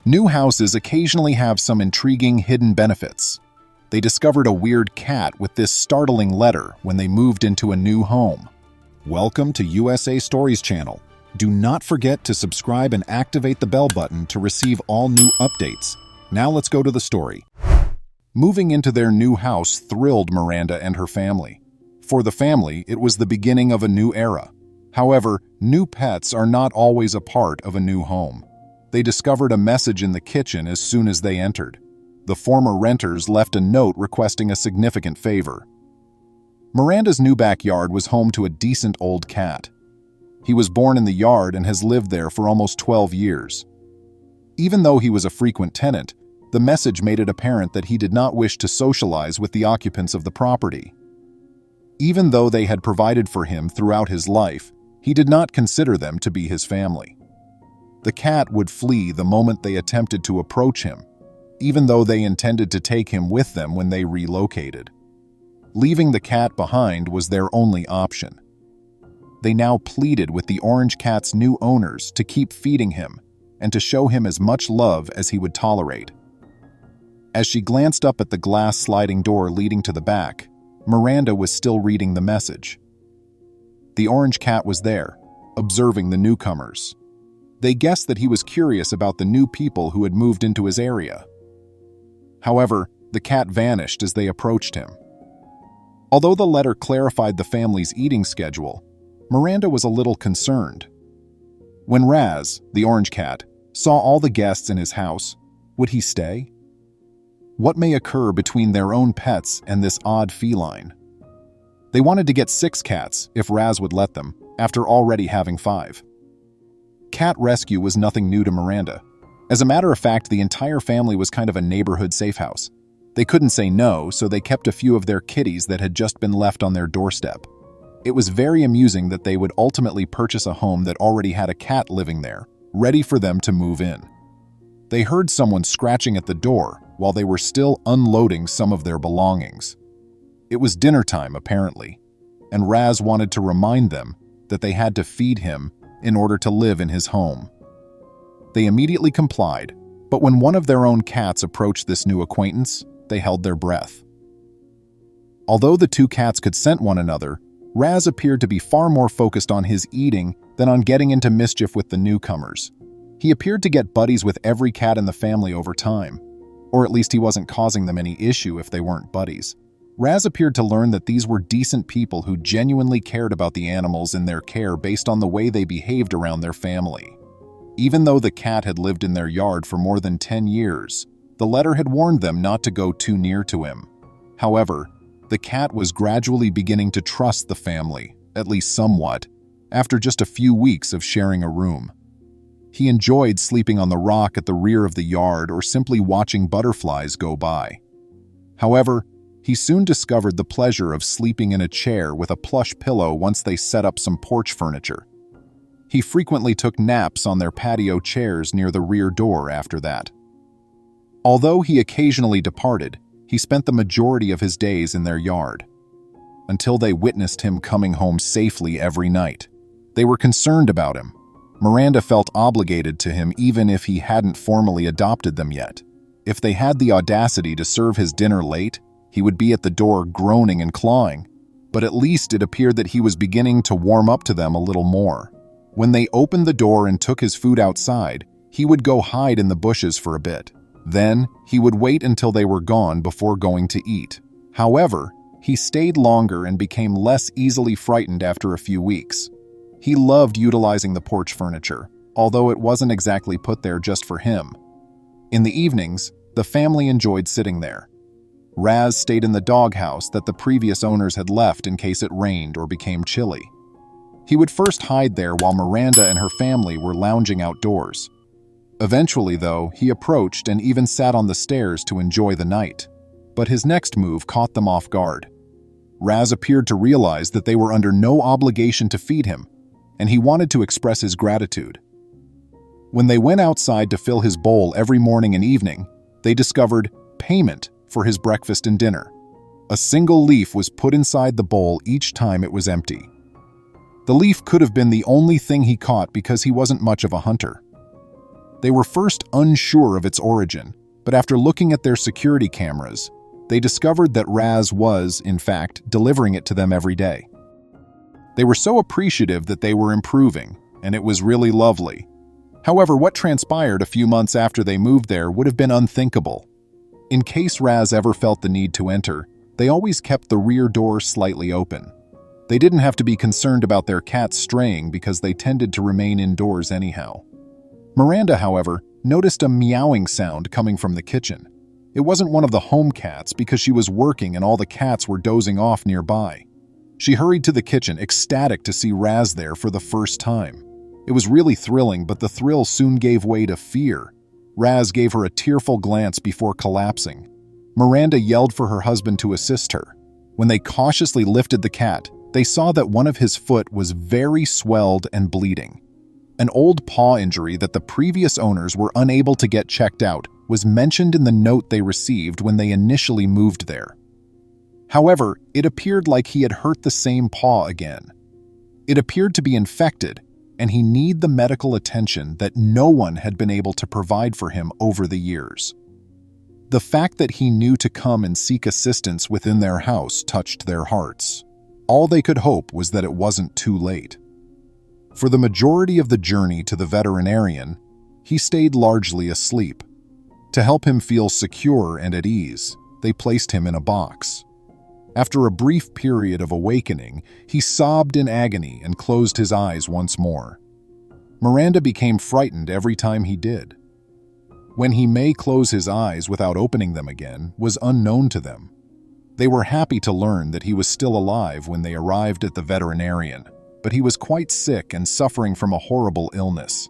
New houses occasionally have some intriguing hidden benefits. They discovered a weird cat with this startling letter when they moved into a new home. Welcome to USA Stories channel. Do not forget to subscribe and activate the bell button to receive all new updates. Now let's go to the story. Moving into their new house thrilled Miranda and her family. For the family, it was the beginning of a new era. However, new pets are not always a part of a new home. They discovered a message in the kitchen as soon as they entered. The former renters left a note requesting a significant favor. Miranda's new backyard was home to a decent old cat. He was born in the yard and has lived there for almost 12 years. Even though he was a frequent tenant, the message made it apparent that he did not wish to socialize with the occupants of the property. Even though they had provided for him throughout his life, he did not consider them to be his family. The cat would flee the moment they attempted to approach him, even though they intended to take him with them when they relocated. Leaving the cat behind was their only option. They now pleaded with the orange cat's new owners to keep feeding him and to show him as much love as he would tolerate. As she glanced up at the glass sliding door leading to the back, Miranda was still reading the message. The orange cat was there, observing the newcomers. They guessed that he was curious about the new people who had moved into his area. However, the cat vanished as they approached him. Although the letter clarified the family's eating schedule, Miranda was a little concerned. When Raz, the orange cat, saw all the guests in his house, would he stay? What may occur between their own pets and this odd feline? They wanted to get 6 cats if Raz would let them, after already having 5. Cat rescue was nothing new to Miranda. As a matter of fact, the entire family was kind of a neighborhood safe house. They couldn't say no, so they kept a few of their kitties that had just been left on their doorstep. It was very amusing that they would ultimately purchase a home that already had a cat living there, ready for them to move in. They heard someone scratching at the door while they were still unloading some of their belongings. It was dinner time, apparently, and Raz wanted to remind them that they had to feed him in order to live in his home. They immediately complied, but when one of their own cats approached this new acquaintance, they held their breath. Although the 2 cats could scent one another, Raz appeared to be far more focused on his eating than on getting into mischief with the newcomers. He appeared to get buddies with every cat in the family over time, or at least he wasn't causing them any issue if they weren't buddies. Raz appeared to learn that these were decent people who genuinely cared about the animals in their care based on the way they behaved around their family. Even though the cat had lived in their yard for more than 10 years, the letter had warned them not to go too near to him. However, the cat was gradually beginning to trust the family, at least somewhat, after just a few weeks of sharing a room. He enjoyed sleeping on the rock at the rear of the yard or simply watching butterflies go by. However, he soon discovered the pleasure of sleeping in a chair with a plush pillow once they set up some porch furniture. He frequently took naps on their patio chairs near the rear door after that. Although he occasionally departed, he spent the majority of his days in their yard, until they witnessed him coming home safely every night. They were concerned about him. Miranda felt obligated to him even if he hadn't formally adopted them yet. If they had the audacity to serve his dinner late, he would be at the door groaning and clawing, but at least it appeared that he was beginning to warm up to them a little more. When they opened the door and took his food outside, he would go hide in the bushes for a bit. Then, he would wait until they were gone before going to eat. However, he stayed longer and became less easily frightened after a few weeks. He loved utilizing the porch furniture, although it wasn't exactly put there just for him. In the evenings, the family enjoyed sitting there. Raz stayed in the doghouse that the previous owners had left in case it rained or became chilly. He would first hide there while Miranda and her family were lounging outdoors. Eventually, though, he approached and even sat on the stairs to enjoy the night. But his next move caught them off guard. Raz appeared to realize that they were under no obligation to feed him, and he wanted to express his gratitude. When they went outside to fill his bowl every morning and evening, they discovered payment for his breakfast and dinner. A single leaf was put inside the bowl each time it was empty. The leaf could have been the only thing he caught because he wasn't much of a hunter. They were first unsure of its origin, but after looking at their security cameras, they discovered that Raz was, in fact, delivering it to them every day. They were so appreciative that they were improving, and it was really lovely. However, what transpired a few months after they moved there would have been unthinkable. In case Raz ever felt the need to enter, they always kept the rear door slightly open. They didn't have to be concerned about their cats straying because they tended to remain indoors anyhow. Miranda, however, noticed a meowing sound coming from the kitchen. It wasn't one of the home cats because she was working and all the cats were dozing off nearby. She hurried to the kitchen, ecstatic to see Raz there for the first time. It was really thrilling, but the thrill soon gave way to fear. Raz gave her a tearful glance before collapsing. Miranda yelled for her husband to assist her. When they cautiously lifted the cat, they saw that one of his foot was very swelled and bleeding. An old paw injury that the previous owners were unable to get checked out was mentioned in the note they received when they initially moved there. However, it appeared like he had hurt the same paw again. It appeared to be infected, and he needed the medical attention that no one had been able to provide for him over the years. The fact that he knew to come and seek assistance within their house touched their hearts. All they could hope was that it wasn't too late. For the majority of the journey to the veterinarian, he stayed largely asleep. To help him feel secure and at ease, they placed him in a box. After a brief period of awakening, he sobbed in agony and closed his eyes once more. Miranda became frightened every time he did. When he may close his eyes without opening them again was unknown to them. They were happy to learn that he was still alive when they arrived at the veterinarian, but he was quite sick and suffering from a horrible illness.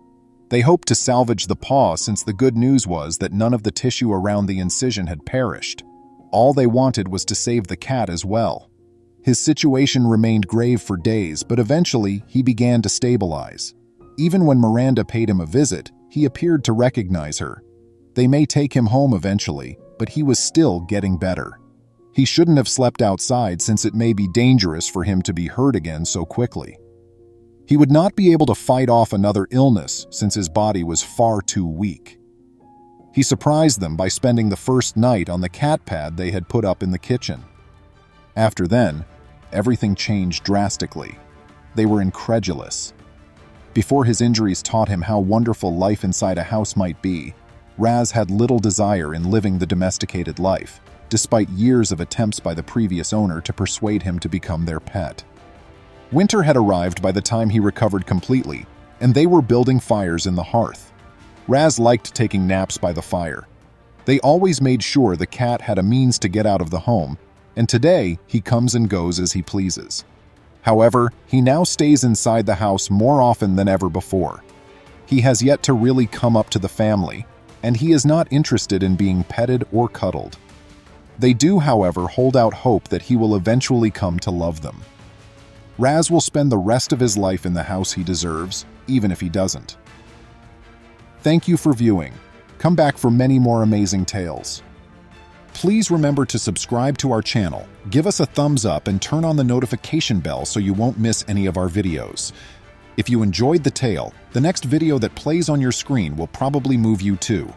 They hoped to salvage the paw since the good news was that none of the tissue around the incision had perished. All they wanted was to save the cat as well. His situation remained grave for days, but eventually he began to stabilize. Even when Miranda paid him a visit, he appeared to recognize her. They may take him home eventually, but he was still getting better. He shouldn't have slept outside since it may be dangerous for him to be hurt again so quickly. He would not be able to fight off another illness since his body was far too weak. He surprised them by spending the first night on the cat pad they had put up in the kitchen. After then, everything changed drastically. They were incredulous. Before his injuries taught him how wonderful life inside a house might be, Raz had little desire in living the domesticated life, despite years of attempts by the previous owner to persuade him to become their pet. Winter had arrived by the time he recovered completely, and they were building fires in the hearth. Raz liked taking naps by the fire. They always made sure the cat had a means to get out of the home, and today he comes and goes as he pleases. However, he now stays inside the house more often than ever before. He has yet to really come up to the family, and he is not interested in being petted or cuddled. They do, however, hold out hope that he will eventually come to love them. Raz will spend the rest of his life in the house he deserves, even if he doesn't. Thank you for viewing. Come back for many more amazing tales. Please remember to subscribe to our channel, give us a thumbs up, and turn on the notification bell so you won't miss any of our videos. If you enjoyed the tale, the next video that plays on your screen will probably move you too.